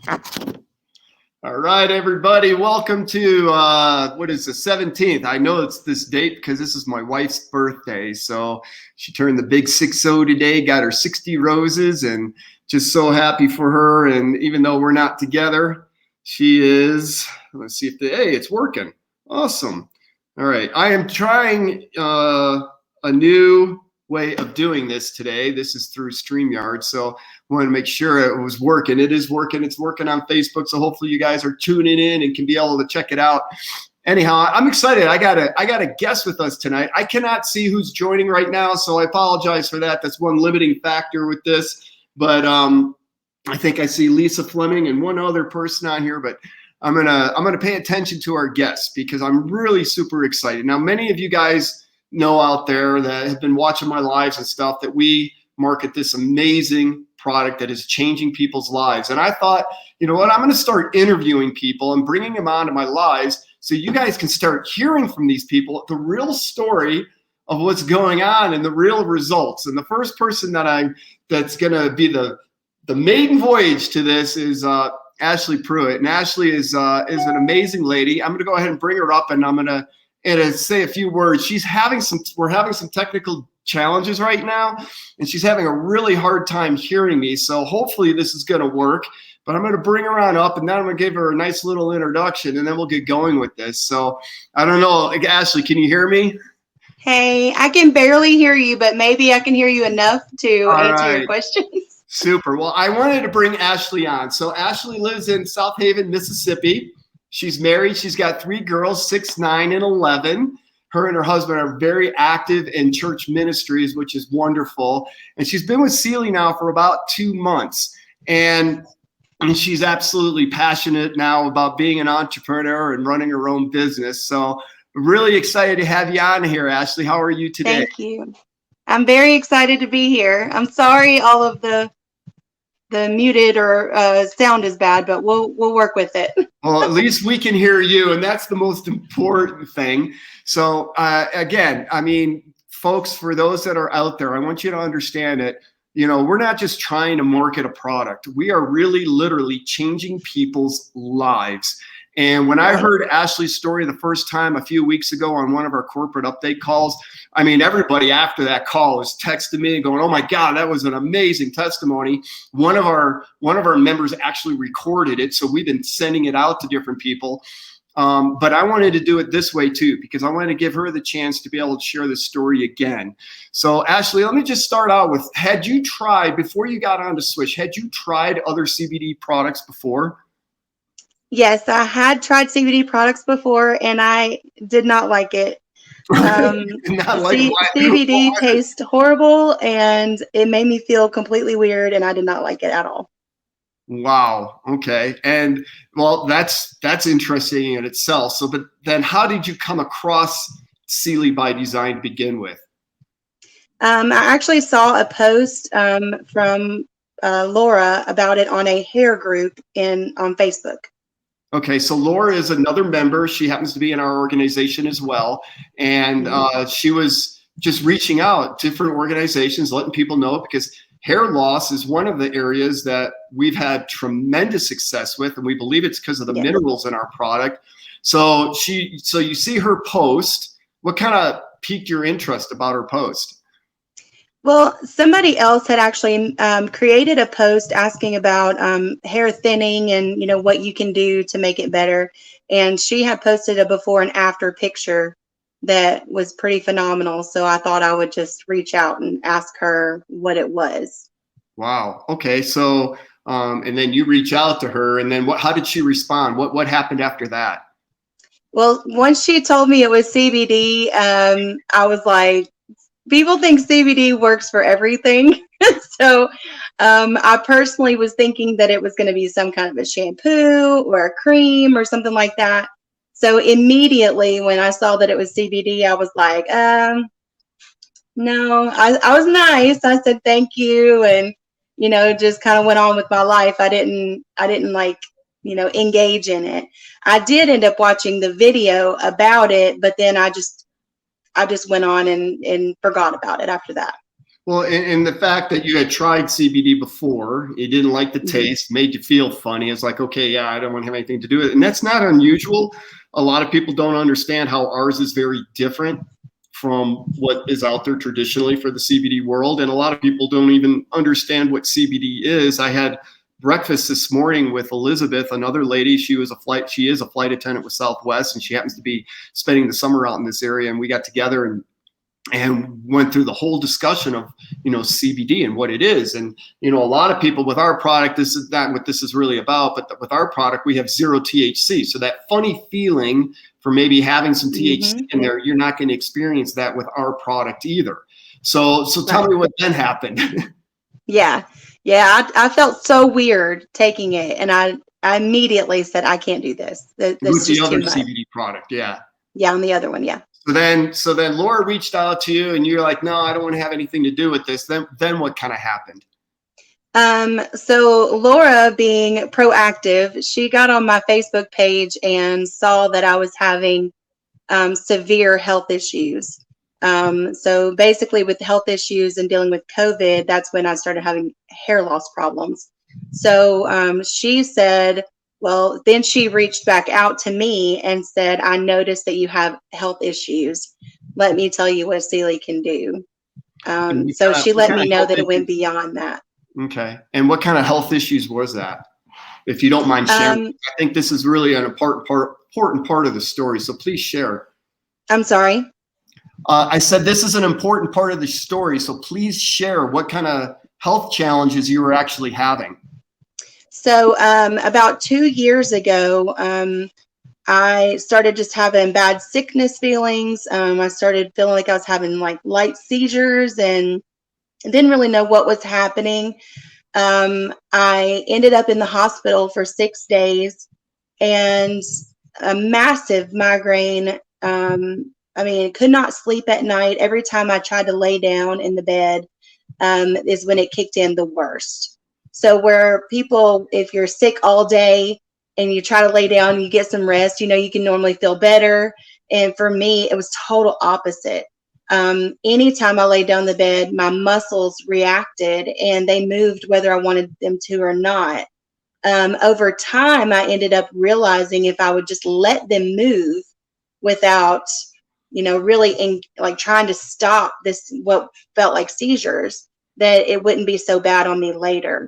All right, everybody, welcome to, what is the 17th? I know it's this date because this is my wife's birthday. So she turned the big 6-0 today, got her 60 roses, and just so happy for her. And even though we're not together, she is, let's see if hey, it's working. Awesome. All right, I am trying a new way of doing this today. This is through StreamYard, so I wanted to make sure it was working. It is working. It's working on Facebook, so hopefully you guys are tuning in and can be able to check it out. Anyhow, I'm excited. I got a guest with us tonight. I cannot see who's joining right now, so I apologize for that. That's one limiting factor with this. But I think I see Lisa Fleming and one other person on here, but I'm gonna pay attention to our guests because I'm really super excited. Now, many of you guys know out there that have been watching my lives and stuff that we market this amazing product that is changing people's lives. And I thought, you know what, I'm going to start interviewing people and bringing them onto my lives so you guys can start hearing from these people the real story of what's going on and the real results. And the first person that's going to be the maiden voyage to this is Ashley Pruitt. And Ashley is an amazing lady. I'm going to go ahead and bring her up, and I'm going to say a few words. We're having some technical challenges right now, and she's having a really hard time hearing me. So hopefully this is going to work, but I'm going to bring her on up, and then I'm going to give her a nice little introduction, and then we'll get going with this. So I don't know, Ashley, can you hear me? Hey, I can barely hear you, but maybe I can hear you enough to answer your questions. Super. Well, I wanted to bring Ashley on. So Ashley lives in South Haven, Mississippi. She's married. She's got 3 girls, 6, 9, and 11. Her and her husband are very active in church ministries, which is wonderful. And she's been with CILI now for about 2 months. And she's absolutely passionate now about being an entrepreneur and running her own business. So really excited to have you on here, Ashley. How are you today? Thank you. I'm very excited to be here. I'm sorry all of the muted or sound is bad, but we'll work with it. Well, at least we can hear you, and that's the most important thing. So again, I mean, folks, for those that are out there, I want you to understand that, you know, we're not just trying to market a product. We are really literally changing people's lives. And when I heard Ashley's story the first time a few weeks ago on one of our corporate update calls, I mean, everybody after that call was texting me and going, "Oh my God, that was an amazing testimony." One of our members actually recorded it, so we've been sending it out to different people. But I wanted to do it this way too, because I wanted to give her the chance to be able to share this story again. So Ashley, let me just start out with, had you tried, before you got onto Swish, had you tried other CBD products before? Yes, I had tried CBD products before, and I did not like it. CBD tastes horrible, and it made me feel completely weird, and I did not like it at all. Wow. Okay. And well, that's interesting in itself. So, but then how did you come across CILI by Design to begin with? I actually saw a post from Laura about it on a hair group on Facebook. Okay, so Laura is another member. She happens to be in our organization as well. And she was just reaching out to different organizations, letting people know, because hair loss is one of the areas that we've had tremendous success with, and we believe it's because of the minerals in our product. So you see her post. What kind of piqued your interest about her post? Well, somebody else had actually created a post asking about hair thinning and, you know, what you can do to make it better. And she had posted a before and after picture that was pretty phenomenal. So I thought I would just reach out and ask her what it was. Wow. Okay. So, and then you reach out to her, and then how did she respond? What happened after that? Well, once she told me it was CBD, I was like, people think CBD works for everything. So I personally was thinking that it was going to be some kind of a shampoo or a cream or something like that. So immediately when I saw that it was CBD, I was like, no, I was nice. I said, thank you. And, you know, just kind of went on with my life. I didn't like, you know, engage in it. I did end up watching the video about it, but then I just went on and forgot about it after that. Well, and the fact that you had tried CBD before, you didn't like the taste, made you feel funny. It's like, okay, yeah, I don't want to have anything to do with it. And that's not unusual. A lot of people don't understand how ours is very different from what is out there traditionally for the CBD world. And a lot of people don't even understand what CBD is. I had breakfast this morning with Elizabeth, another lady. She is a flight attendant with Southwest, and she happens to be spending the summer out in this area. And we got together and went through the whole discussion of, CBD and what it is. And, a lot of people with our product, this is not what this is really about, but with our product, we have 0 THC. So that funny feeling for maybe having some THC in there, you're not going to experience that with our product either. So tell me what then happened. Yeah. I felt so weird taking it. And I immediately said, I can't do this. This with is the just other too much. CBD product. Yeah. Yeah. On the other one. Yeah. So then Laura reached out to you and you're like, no, I don't want to have anything to do with this. Then what kind of happened? So Laura, being proactive, she got on my Facebook page and saw that I was having severe health issues. So basically with health issues and dealing with COVID, that's when I started having hair loss problems. So she said, well, then she reached back out to me and said, I noticed that you have health issues. Let me tell you what CILI can do. So she let me know that it went beyond that. Okay. And what kind of health issues was that? If you don't mind sharing, I think this is really an important part of the story. So please share. I'm sorry. I said this is an important part of the story. So please share what kind of health challenges you were actually having. So about 2 years ago, I started just having bad sickness feelings. I started feeling like I was having like light seizures and didn't really know what was happening. I ended up in the hospital for 6 days and a massive migraine. Could not sleep at night. Every time I tried to lay down in the bed is when it kicked in the worst. So where people, if you're sick all day and you try to lay down and you get some rest, you can normally feel better. And for me, it was total opposite. Anytime I laid down the bed, my muscles reacted and they moved whether I wanted them to or not. Over time, I ended up realizing if I would just let them move without, really trying to stop this, what felt like seizures, that it wouldn't be so bad on me later.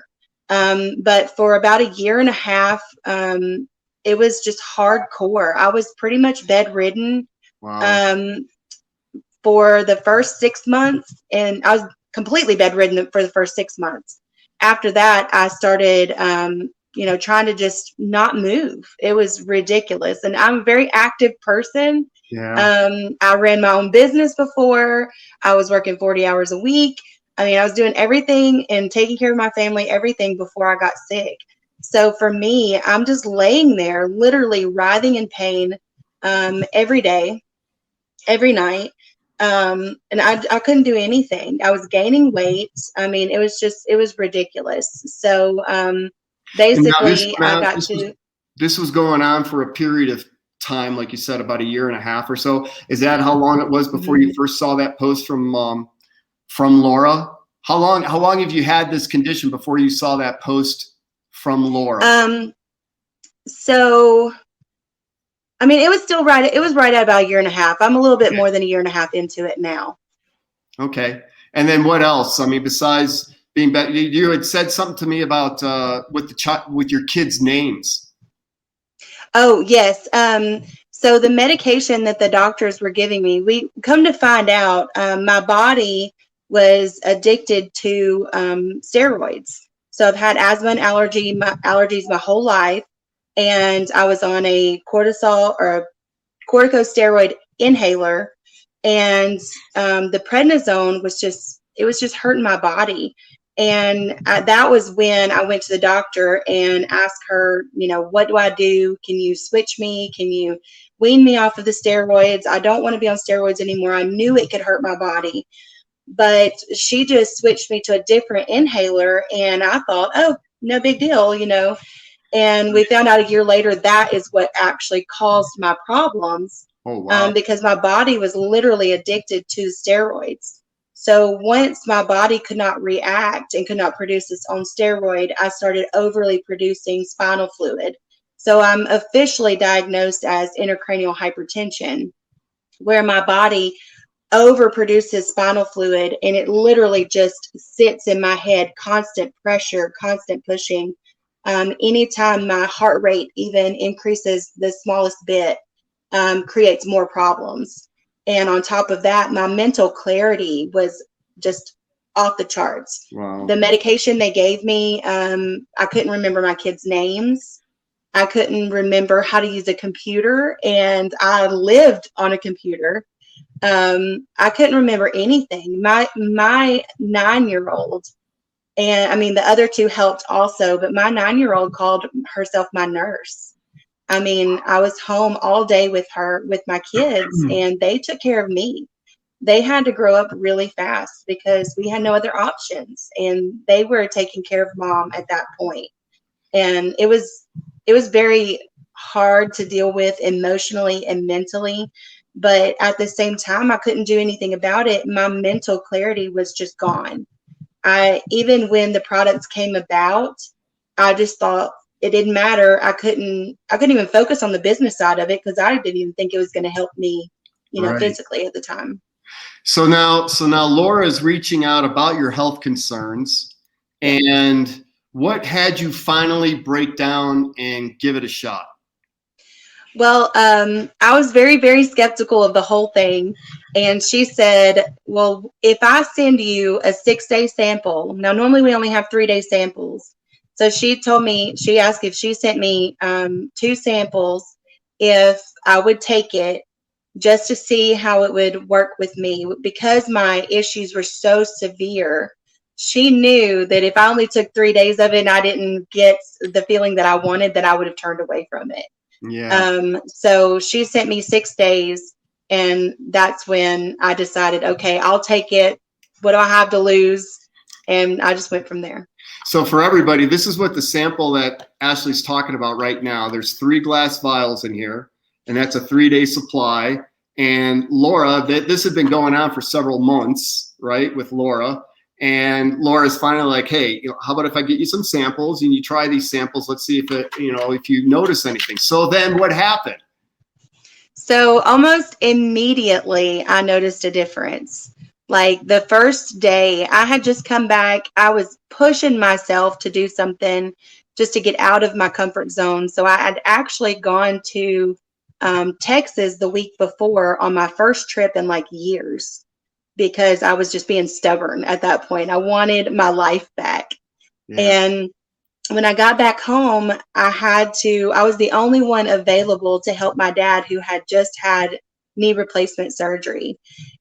But for about a year and a half, it was just hardcore. I was pretty much bedridden. Wow. For the first 6 months, and I was completely bedridden for the first 6 months. After that, I started, trying to just not move. It was ridiculous. And I'm a very active person. Yeah. I ran my own business before. I was working 40 hours a week. I was doing everything and taking care of my family, everything before I got sick. So for me, I'm just laying there, literally writhing in pain every day, every night. And I couldn't do anything. I was gaining weight. It was ridiculous. So basically, this was going on for a period of time, like you said, about a year and a half or so. Is that how long it was before you first saw that post from Laura? How long have you had this condition before you saw that post from Laura? It was still right. It was right at about a year and a half. I'm a little bit more than a year and a half into it now. Okay. And then what else? Besides being better, you had said something to me about with your kids' names. Oh, yes. So the medication that the doctors were giving me, we come to find out, my body was addicted to steroids. So I've had asthma and allergies my whole life. And I was on a corticosteroid inhaler, and the prednisone was just hurting my body. And that was when I went to the doctor and asked her, what do I do? Can you switch me? Can you wean me off of the steroids? I don't want to be on steroids anymore. I knew it could hurt my body. But she just switched me to a different inhaler, and I thought, oh, no big deal, And we found out a year later that is what actually caused my problems. Oh, wow. Because my body was literally addicted to steroids. So once my body could not react and could not produce its own steroid, I started overly producing spinal fluid. So I'm officially diagnosed as intracranial hypertension, where my body overproduces spinal fluid and it literally just sits in my head, constant pressure, constant pushing. Anytime my heart rate even increases the smallest bit, creates more problems. And on top of that, my mental clarity was just off the charts. Wow. The medication they gave me, I couldn't remember my kids' names. I couldn't remember how to use a computer, and I lived on a computer. I couldn't remember anything. My 9-year-old, and I mean the other two helped also, but my 9-year-old called herself my nurse. I mean, I was home all day with her, with my kids, and they took care of me. They had to grow up really fast because we had no other options, and they were taking care of mom at that point. And it was very hard to deal with emotionally and mentally, but at the same time, I couldn't do anything about it. My mental clarity was just gone. Even when the products came about, I just thought it didn't matter. I couldn't even focus on the business side of it because I didn't even think it was going to help me, Right. physically at the time. So now Laura is reaching out about your health concerns, and what had you finally break down and give it a shot? Well, I was very, very skeptical of the whole thing. And she said, well, if I send you a 6-day sample, now normally we only have 3-day samples. So she asked if she sent me 2 samples, if I would take it just to see how it would work with me. Because my issues were so severe, she knew that if I only took 3 days of it and I didn't get the feeling that I wanted, that I would have turned away from it. Yeah. So she sent me 6 days, and that's when I decided, okay, I'll take it. What do I have to lose? And I just went from there. So for everybody, this is what the sample that Ashley's talking about right now. There's 3 glass vials in here, and that's a 3-day supply. And Laura, this had been going on for several months, right, with Laura. And Laura's finally like, hey, how about if I get you some samples and you try these samples? Let's see if if you notice anything. So then what happened? So almost immediately I noticed a difference. Like the first day I had just come back, I was pushing myself to do something just to get out of my comfort zone. So I had actually gone to Texas the week before on my first trip in like years, because I was just being stubborn at that point. I wanted my life back. Yeah. And when I got back home, I was the only one available to help my dad, who had just had knee replacement surgery.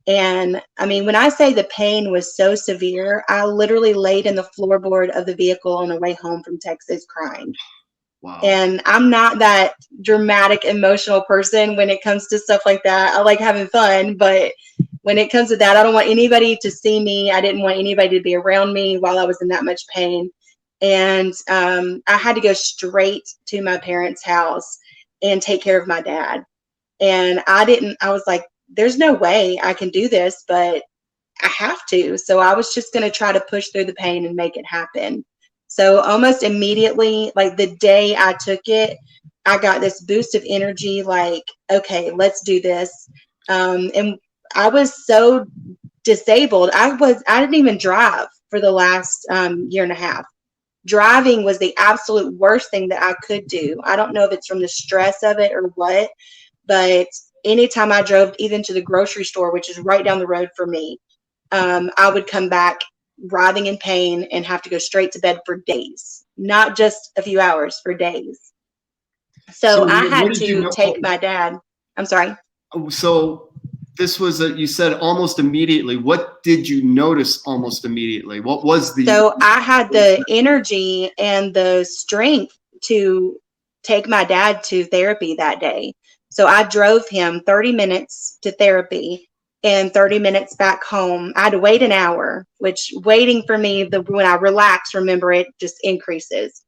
And I mean, when I say the pain was so severe, I literally laid in the floorboard of the vehicle on the way home from Texas crying. Wow. And I'm not that dramatic, emotional person when it comes to stuff like that. I like having fun, but when it comes to that, I don't want anybody to see me. I didn't want anybody to be around me while I was in that much pain. And I had to go straight to my parents' house and take care of my dad. And I was like, there's no way I can do this, but I have to. So I was just going to try to push through the pain and make it happen. So almost immediately, like the day I took it, I got this boost of energy, like, okay, let's do this. And I was so disabled. I didn't even drive for the last year and a half. Driving was the absolute worst thing that I could do. I don't know if it's from the stress of it or what, but anytime I drove even to the grocery store, which is right down the road for me, I would come back writhing in pain and have to go straight to bed for days, not just a few hours, for days. So I had to take my dad. I'm sorry. So this was you said almost immediately. What did you notice almost immediately? What was the? So I had the energy and the strength to take my dad to therapy that day. So I drove him 30 minutes to therapy and 30 minutes back home. I had to wait an hour, which waiting for me, when I relax, remember, it just increases.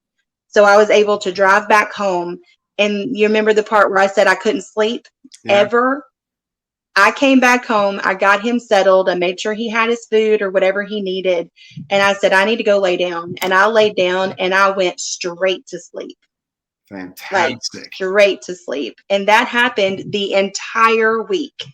So I was able to drive back home. And you remember the part where I said I couldn't sleep ever? I came back home. I got him settled. I made sure he had his food or whatever he needed. And I said, I need to go lay down. And I laid down and I went straight to sleep. Like Fantastic. straight to sleep. And that happened the entire week.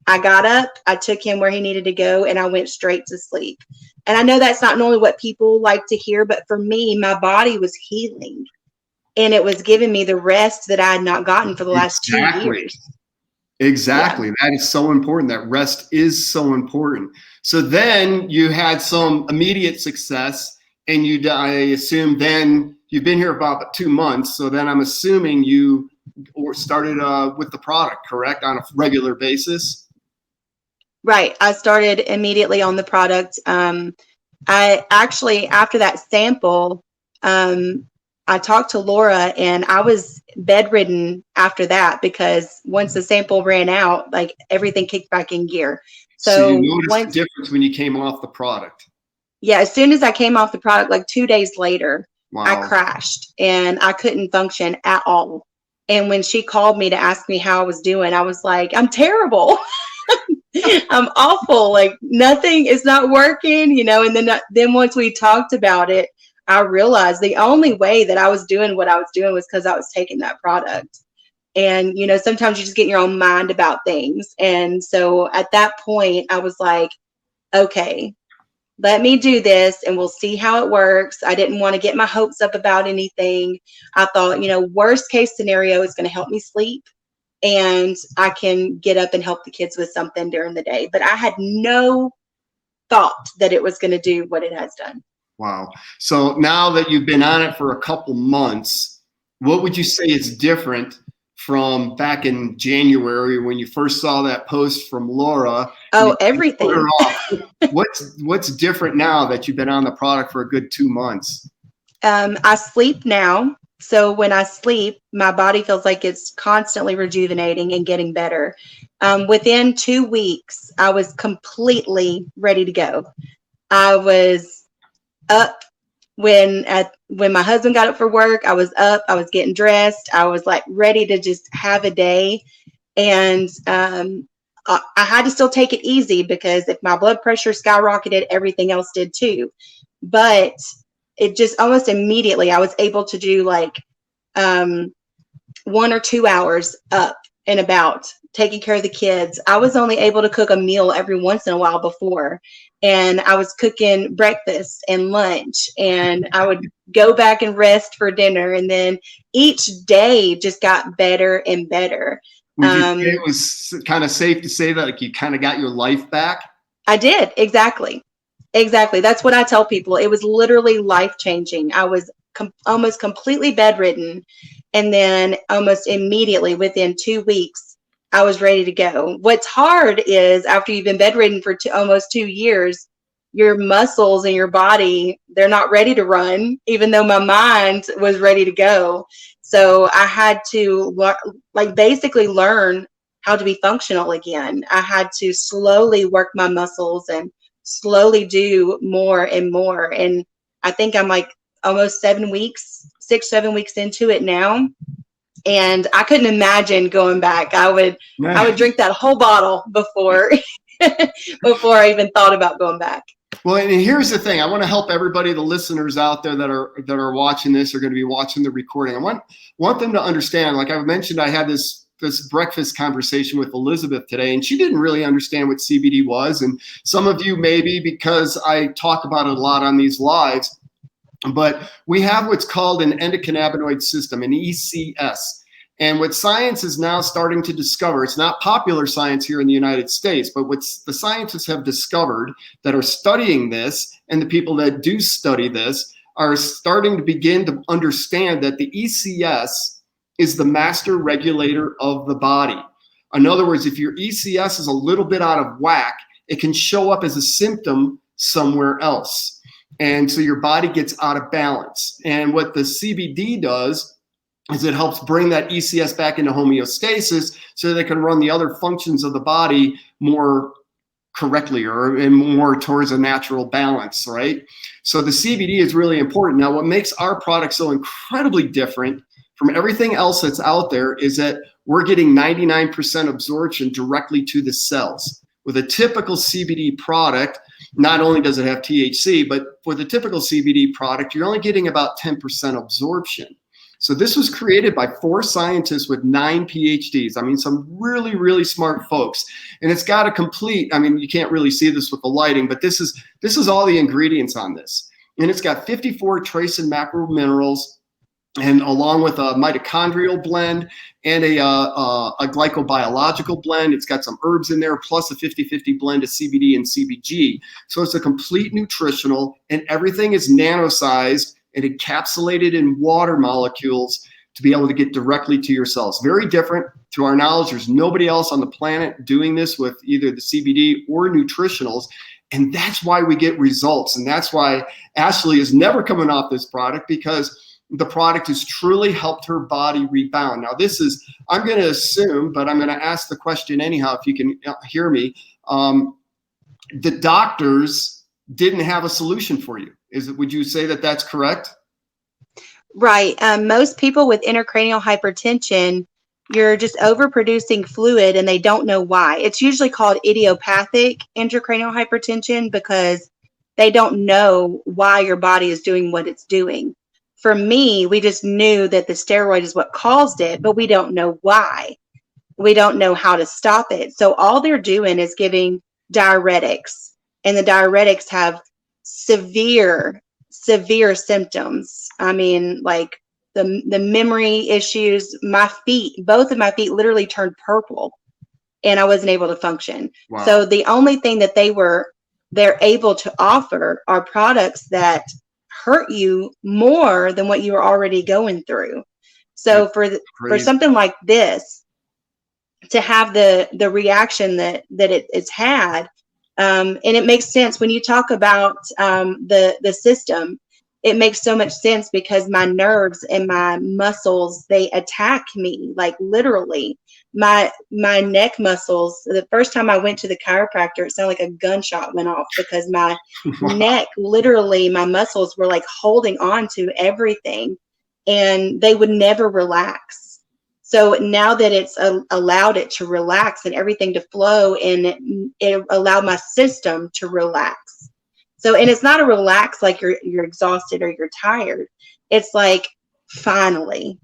I got up, I took him where he needed to go, and I went straight to sleep. And I know that's not normally what people like to hear, but for me, my body was healing. And it was giving me the rest that I had not gotten for the last 2 years. Exactly. Yeah. That is so important. That rest is so important. So then you had some immediate success, and I assume then you've been here about 2 months. So then I'm assuming you started with the product, correct, on a regular basis? Right. I started immediately on the product. I actually, after that sample, I talked to Laura, and I was bedridden after that because once the sample ran out, like everything kicked back in gear. So you noticed the difference when you came off the product? Yeah, as soon as I came off the product, like 2 days later, wow. I crashed and I couldn't function at all. And when she called me to ask me how I was doing, I was like, I'm terrible. I'm awful. Like nothing is not working, you know. And then once we talked about it, I realized the only way that I was doing what I was doing was because I was taking that product. And, you know, sometimes you just get in your own mind about things. And so at that point, I was like, okay, let me do this and we'll see how it works. I didn't want to get my hopes up about anything. I thought, you know, worst case scenario is going to help me sleep and I can get up and help the kids with something during the day. But I had no thought that it was going to do what it has done. Wow. So now that you've been on it for a couple months, what would you say is different from back in January when you first saw that post from Laura? Oh, everything. What's different now that you've been on the product for a good 2 months? I sleep now. So when I sleep, my body feels like it's constantly rejuvenating and getting better. Within 2 weeks, I was completely ready to go. I was up when my husband got up for work. I was up, I was getting dressed. I was like ready to just have a day. And I had to still take it easy because if my blood pressure skyrocketed, everything else did too. But it just almost immediately, I was able to do like 1 or 2 hours up and about, taking care of the kids. I was only able to cook a meal every once in a while before. And I was cooking breakfast and lunch, and I would go back and rest for dinner. And then each day just got better and better. Would you say it was kind of safe to say that like you kind of got your life back? I did. Exactly. That's what I tell people. It was literally life-changing. I was almost completely bedridden. And then almost immediately within 2 weeks, I was ready to go. What's hard is after you've been bedridden for almost 2 years, your muscles and your body, they're not ready to run, even though my mind was ready to go. So I had to basically learn how to be functional again. I had to slowly work my muscles and slowly do more and more. And I think I'm like almost 7 weeks, 6-7 weeks into it now. And I couldn't imagine going back. I would drink that whole bottle before I even thought about going back. Well, and here's the thing. I want to help everybody, the listeners out there that are watching this, are going to be watching the recording. I want them to understand, like I mentioned, I had this breakfast conversation with Elizabeth today, and she didn't really understand what CBD was. And some of you maybe, because I talk about it a lot on these lives, but we have what's called an endocannabinoid system, an ECS. And what science is now starting to discover, it's not popular science here in the United States, but what the scientists have discovered that are studying this, and the people that do study this, are starting to begin to understand that the ECS is the master regulator of the body. In other words, if your ECS is a little bit out of whack, it can show up as a symptom somewhere else. And so your body gets out of balance. And what the CBD does is it helps bring that ECS back into homeostasis so they can run the other functions of the body more correctly and more towards a natural balance, right? So the CBD is really important. Now, what makes our product so incredibly different from everything else that's out there is that we're getting 99% absorption directly to the cells. With a typical CBD product, not only does it have THC, but for the typical CBD product, you're only getting about 10% absorption. So this was created by 4 scientists with 9 PhDs. I mean, some really, really smart folks. And it's got a complete, I mean, you can't really see this with the lighting, but this is all the ingredients on this. And it's got 54 trace and macro minerals, and along with a mitochondrial blend and a glycobiological blend. It's got some herbs in there, plus a 50-50 blend of CBD and CBG. So it's a complete nutritional, and everything is nano-sized and encapsulated in water molecules to be able to get directly to your cells. Very different. To our knowledge, there's nobody else on the planet doing this with either the CBD or nutritionals. And that's why we get results. And that's why Ashley is never coming off this product, because the product has truly helped her body rebound. Now, this is, I'm going to assume, but I'm going to ask the question anyhow, if you can hear me. The doctors didn't have a solution for you. Would you say that that's correct? Right. Most people with intracranial hypertension, you're just overproducing fluid and they don't know why. It's usually called idiopathic intracranial hypertension because they don't know why your body is doing what it's doing. For me, we just knew that the steroid is what caused it, but we don't know why. We don't know how to stop it. So all they're doing is giving diuretics, and the diuretics have severe symptoms. I mean, like the memory issues, my feet, both of my feet literally turned purple and I wasn't able to function. Wow. So the only thing that they're able to offer are products that hurt you more than what you were already going through. So for something like this to have the reaction that it's had, and it makes sense when you talk about the system. It makes so much sense because my nerves and my muscles, they attack me, like literally. My neck muscles, the first time I went to the chiropractor, it sounded like a gunshot went off because my neck, literally, my muscles were like holding on to everything and they would never relax. So now that it's allowed it to relax and everything to flow, and it allowed my system to relax. So, and it's not a relax like you're exhausted or you're tired. It's like, finally,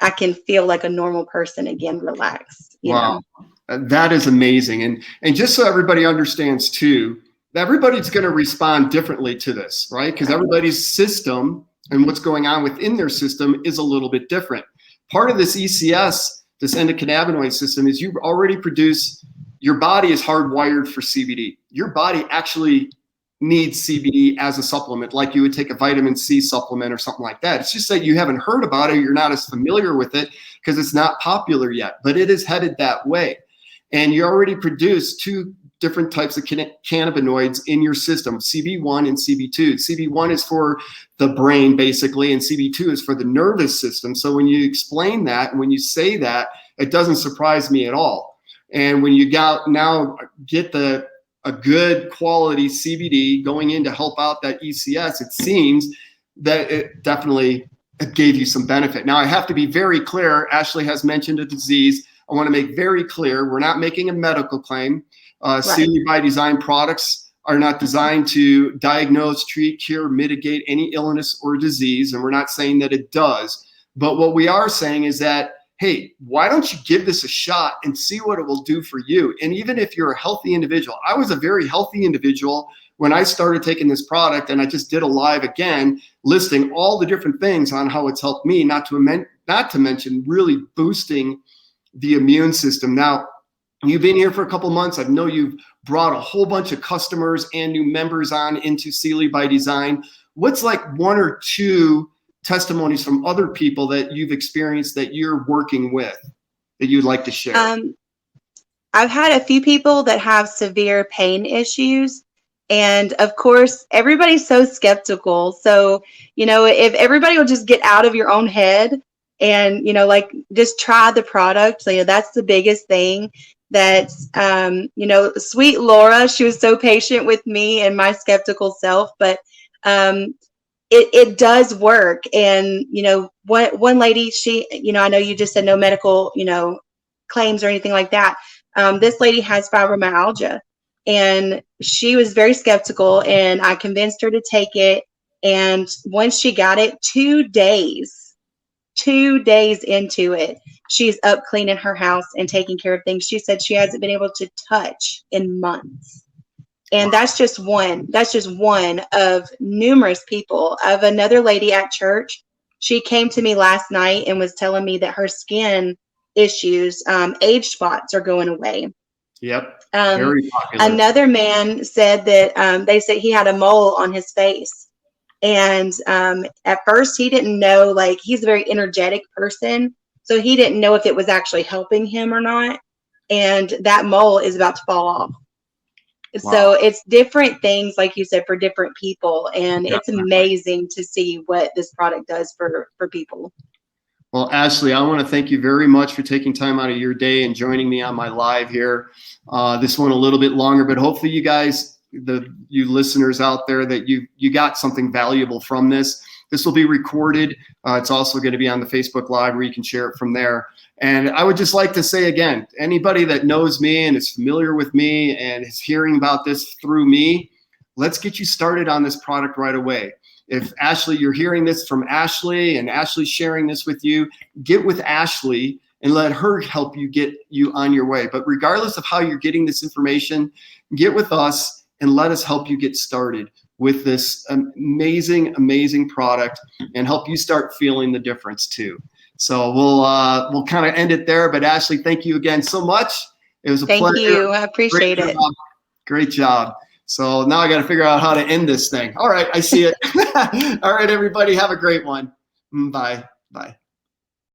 I can feel like a normal person again, relax. Wow. That is amazing. And just so everybody understands too, everybody's going to respond differently to this, right? Because everybody's system and what's going on within their system is a little bit different. Part of this ECS, this endocannabinoid system, is you already produce, your body is hardwired for CBD. Your body actually needs CBD as a supplement, like you would take a vitamin C supplement or something like that. It's just that you haven't heard about it. You're not as familiar with it because it's not popular yet, but it is headed that way. And you already produce 2 different types of cannabinoids in your system, CB1 and CB2. CB1 is for the brain, basically, and CB2 is for the nervous system. So when you explain that, and when you say that, it doesn't surprise me at all. And when you now get a good quality CBD going in to help out that ECS, it seems that it definitely gave you some benefit. Now, I have to be very clear. Ashley has mentioned a disease. I want to make very clear, we're not making a medical claim. Right. CILI by Design products are not designed to diagnose, treat, cure, mitigate any illness or disease, and we're not saying that it does. But what we are saying is that, hey, why don't you give this a shot and see what it will do for you? And even if you're a healthy individual, I was a very healthy individual when I started taking this product, and I just did a live again, listing all the different things on how it's helped me, not to mention really boosting the immune system. Now, you've been here for a couple months. I know you've brought a whole bunch of customers and new members on into CILI by Design. What's like 1 or 2 testimonies from other people that you've experienced that you're working with that you'd like to share? I've had a few people that have severe pain issues. And of course, everybody's so skeptical. So, if everybody will just get out of your own head and, like just try the product. So, that's the biggest thing. That, sweet Laura, she was so patient with me and my skeptical self. But it does work. And, you know, one lady, she, you know, I know you just said no medical, you know, claims or anything like that. This lady has fibromyalgia, and she was very skeptical, and I convinced her to take it. And once she got it, 2 days into it, she's up cleaning her house and taking care of things she said she hasn't been able to touch in months. And that's just one of numerous people. Of another lady at church, she came to me last night and was telling me that her skin issues, age spots, are going away. Yep. Um, Very popular. Another man said that they said he had a mole on his face. And at first he didn't know, like, he's a very energetic person, so he didn't know if it was actually helping him or not. And that mole is about to fall off. Wow. So it's different things, like you said, for different people. And Yeah, it's amazing to see what this product does for people. Well, Ashley, I want to thank you very much for taking time out of your day and joining me on my live here. This one a little bit longer, but hopefully you guys, you listeners out there, that you got something valuable from this. This will be recorded. It's also going to be on the Facebook Live where you can share it from there. And I would just like to say again, anybody that knows me and is familiar with me and is hearing about this through me, let's get you started on this product right away. If Ashley, you're hearing this from Ashley and Ashley's sharing this with you, get with Ashley and let her help you get you on your way. But regardless of how you're getting this information, get with us and let us help you get started with this amazing, amazing product and help you start feeling the difference too. So we'll kind of end it there. But Ashley, thank you again so much. It was a pleasure. Thank you. I appreciate it. Great job. So now I got to figure out how to end this thing. All right, I see it. All right, everybody, have a great one. Bye. Bye.